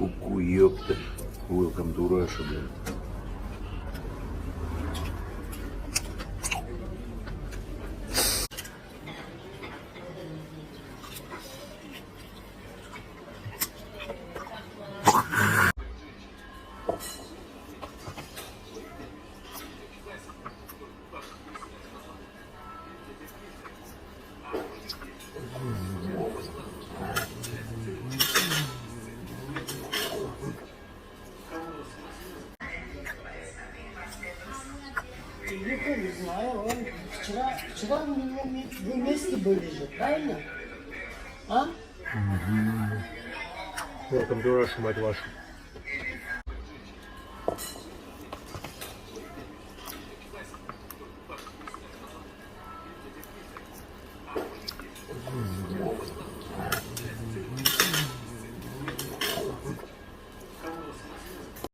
Ку-ку, ёпта. Welcome to Russia, блин. Я не знаю, он вчера вы вместе были же, правильно? А? Welcome to Russia, мать вашу.